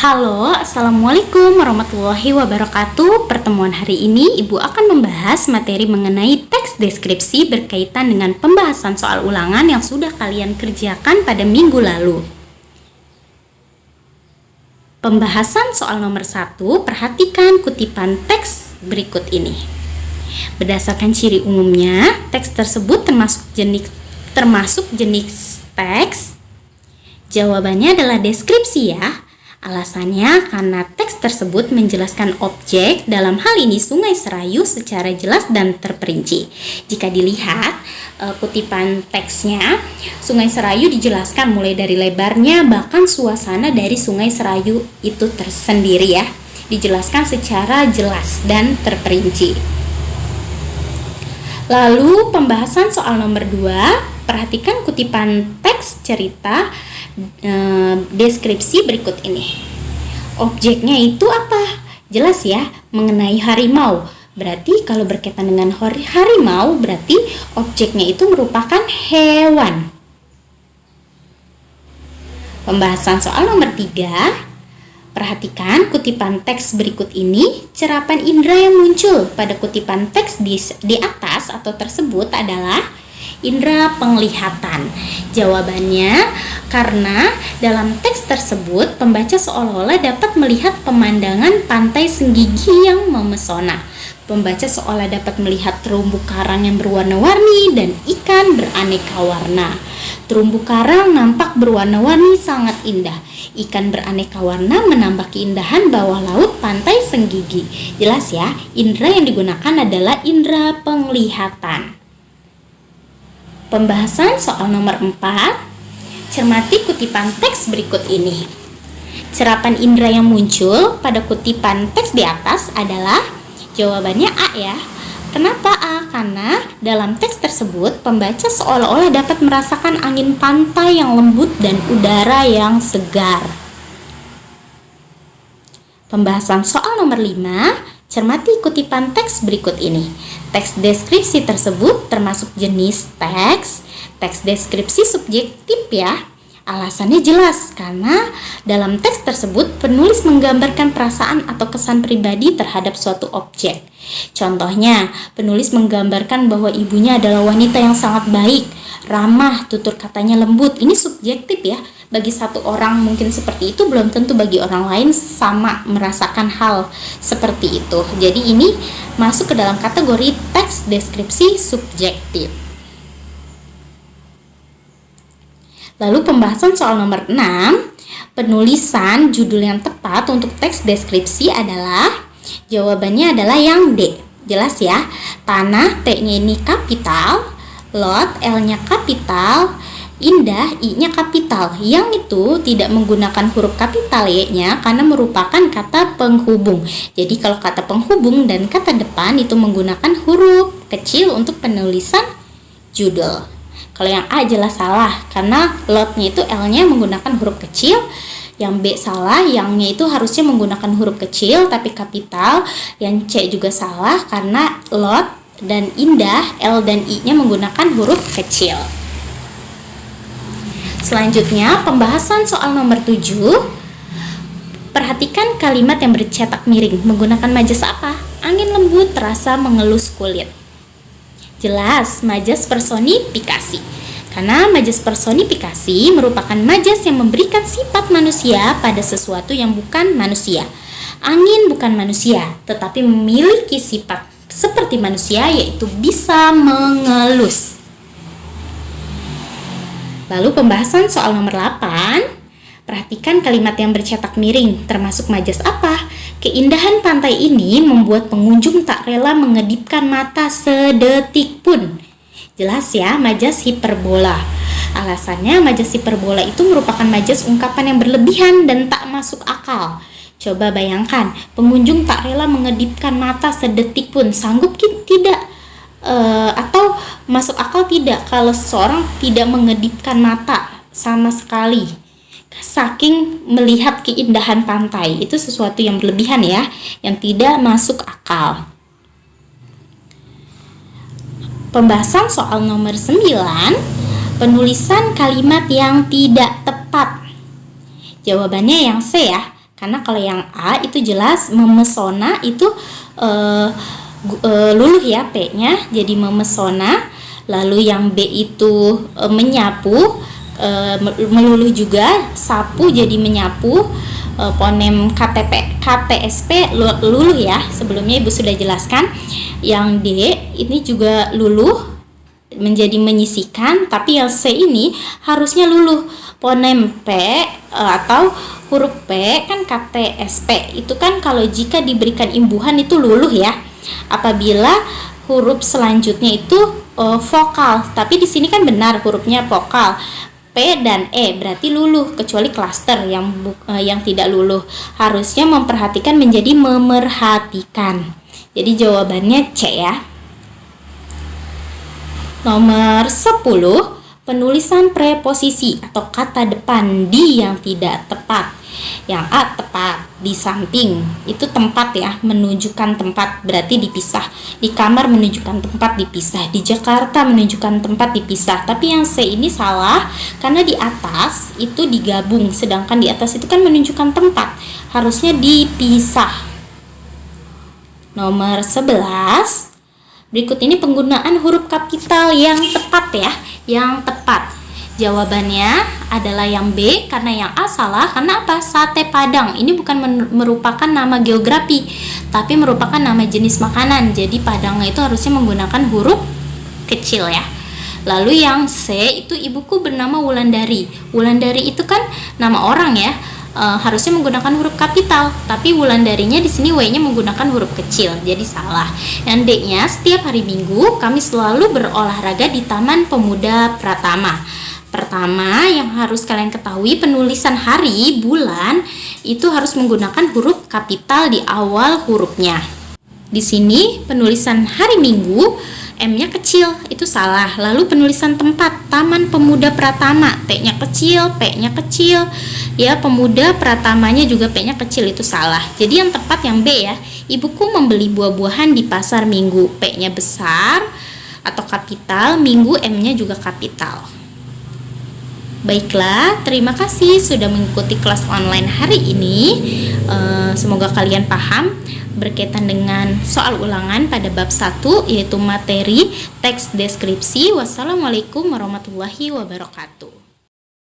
Halo, Assalamualaikum warahmatullahi wabarakatuh. Pertemuan hari ini Ibu akan membahas materi mengenai teks deskripsi berkaitan dengan pembahasan soal ulangan yang sudah kalian kerjakan pada minggu lalu. Pembahasan soal nomor 1, perhatikan kutipan teks berikut ini. Berdasarkan ciri umumnya, teks tersebut termasuk jenis teks. Jawabannya adalah deskripsi ya. Alasannya karena teks tersebut menjelaskan objek, dalam hal ini Sungai Serayu, secara jelas dan terperinci. Jika dilihat kutipan teksnya, Sungai Serayu dijelaskan mulai dari lebarnya, bahkan suasana dari Sungai Serayu itu tersendiri ya, dijelaskan secara jelas dan terperinci. Lalu pembahasan soal nomor 2, perhatikan kutipan teks cerita deskripsi berikut ini. Objeknya itu apa? Jelas ya, mengenai harimau. Berarti kalau berkaitan dengan harimau, berarti objeknya itu merupakan hewan. Pembahasan soal nomor 3, perhatikan kutipan teks berikut ini. Cerapan indera yang muncul pada kutipan teks di atas atau tersebut adalah indera penglihatan. Jawabannya karena dalam teks tersebut pembaca seolah-olah dapat melihat pemandangan pantai Senggigi yang memesona. Pembaca seolah dapat melihat terumbu karang yang berwarna-warni dan ikan beraneka warna. Terumbu karang nampak berwarna-warni sangat indah. Ikan beraneka warna menambah keindahan bawah laut pantai Senggigi. Jelas ya, indera yang digunakan adalah indera penglihatan. Pembahasan soal nomor 4, cermati kutipan teks berikut ini. Cerapan indera yang muncul pada kutipan teks di atas adalah, jawabannya A ya. Kenapa A? Karena dalam teks tersebut pembaca seolah-olah dapat merasakan angin pantai yang lembut dan udara yang segar. Pembahasan soal nomor 5, cermati kutipan teks berikut ini. Teks deskripsi tersebut termasuk jenis teks. Teks deskripsi subjektif ya. Alasannya jelas, karena dalam teks tersebut penulis menggambarkan perasaan atau kesan pribadi terhadap suatu objek. Contohnya, penulis menggambarkan bahwa ibunya adalah wanita yang sangat baik, ramah, tutur katanya lembut. Ini subjektif ya. Bagi satu orang mungkin seperti itu, belum tentu bagi orang lain sama merasakan hal seperti itu. Jadi ini masuk ke dalam kategori teks deskripsi subjektif. Lalu pembahasan soal nomor 6, penulisan judul yang tepat untuk teks deskripsi adalah, jawabannya adalah yang D. Jelas ya, tanah, T-nya ini kapital, lot, L-nya kapital, indah, I-nya kapital. Yang itu tidak menggunakan huruf kapital Y-nya karena merupakan kata penghubung. Jadi kalau kata penghubung dan kata depan itu menggunakan huruf kecil untuk penulisan judul. Kalau yang A jelas salah, karena lot-nya itu L-nya menggunakan huruf kecil. Yang B salah, yang-nya itu harusnya menggunakan huruf kecil tapi kapital. Yang C juga salah karena lot dan indah, L dan I-nya menggunakan huruf kecil. Selanjutnya, pembahasan soal nomor 7. Perhatikan kalimat yang bercetak miring. Menggunakan majas apa? Angin lembut terasa mengelus kulit. Jelas, majas personifikasi. Karena majas personifikasi merupakan majas yang memberikan sifat manusia pada sesuatu yang bukan manusia. Angin bukan manusia, tetapi memiliki sifat seperti manusia, yaitu bisa mengelus. Lalu pembahasan soal nomor 8, perhatikan kalimat yang bercetak miring, termasuk majas apa? Keindahan pantai ini membuat pengunjung tak rela mengedipkan mata sedetik pun. Jelas ya, majas hiperbola. Alasannya majas hiperbola itu merupakan majas ungkapan yang berlebihan dan tak masuk akal. Coba bayangkan, pengunjung tak rela mengedipkan mata sedetik pun, sanggup tidak? Atau masuk akal tidak kalau seseorang tidak mengedipkan mata sama sekali saking melihat keindahan pantai? Itu sesuatu yang berlebihan ya, yang tidak masuk akal. Pembahasan soal nomor 9, penulisan kalimat yang tidak tepat. Jawabannya yang C ya. Karena kalau yang A itu jelas memesona itu luluh ya, P-nya jadi memesona. Lalu yang B itu menyapu, meluluh juga, sapu jadi menyapu. Fonem KPSP luluh ya, sebelumnya Ibu sudah jelaskan. Yang D ini juga luluh menjadi menyisihkan, tapi yang C ini harusnya luluh. Fonem P atau huruf P kan KPSP itu kan kalau jika diberikan imbuhan itu luluh ya. Apabila huruf selanjutnya itu vokal, tapi di sini kan benar hurufnya vokal. P dan E berarti luluh, kecuali klaster yang tidak luluh. Harusnya memperhatikan menjadi memerhatikan. Jadi jawabannya C ya. Nomor 10, penulisan preposisi atau kata depan di yang tidak tepat. Yang A tepat, di samping itu tempat ya, menunjukkan tempat berarti dipisah. Di kamar menunjukkan tempat dipisah, di Jakarta menunjukkan tempat dipisah. Tapi yang C ini salah karena di atas itu digabung, sedangkan di atas itu kan menunjukkan tempat, harusnya dipisah. Nomor 11, berikut ini penggunaan huruf kapital yang tepat ya, yang tepat. Jawabannya adalah yang B, karena yang A salah. Karena apa? Sate Padang ini bukan merupakan nama geografi, tapi merupakan nama jenis makanan. Jadi Padangnya itu harusnya menggunakan huruf kecil ya. Lalu yang C itu ibuku bernama Wulandari. Wulandari itu kan nama orang ya, harusnya menggunakan huruf kapital, tapi Wulandarinya di sini W-nya menggunakan huruf kecil, jadi salah. Yang D-nya, setiap hari Minggu kami selalu berolahraga di Taman Pemuda Pratama. Pertama yang harus kalian ketahui, penulisan hari, bulan itu harus menggunakan huruf kapital di awal hurufnya. Di sini penulisan hari Minggu M-nya kecil, itu salah. Lalu penulisan tempat, Taman Pemuda Pratama, T-nya kecil, P-nya kecil. Ya, Pemuda Pratamanya juga P-nya kecil, itu salah. Jadi yang tepat yang B ya. Ibuku membeli buah-buahan di pasar Minggu, P-nya besar atau kapital, Minggu M-nya juga kapital. Baiklah, terima kasih sudah mengikuti kelas online hari ini. Semoga kalian paham berkaitan dengan soal ulangan pada bab 1, yaitu materi teks deskripsi. Wassalamualaikum warahmatullahi wabarakatuh.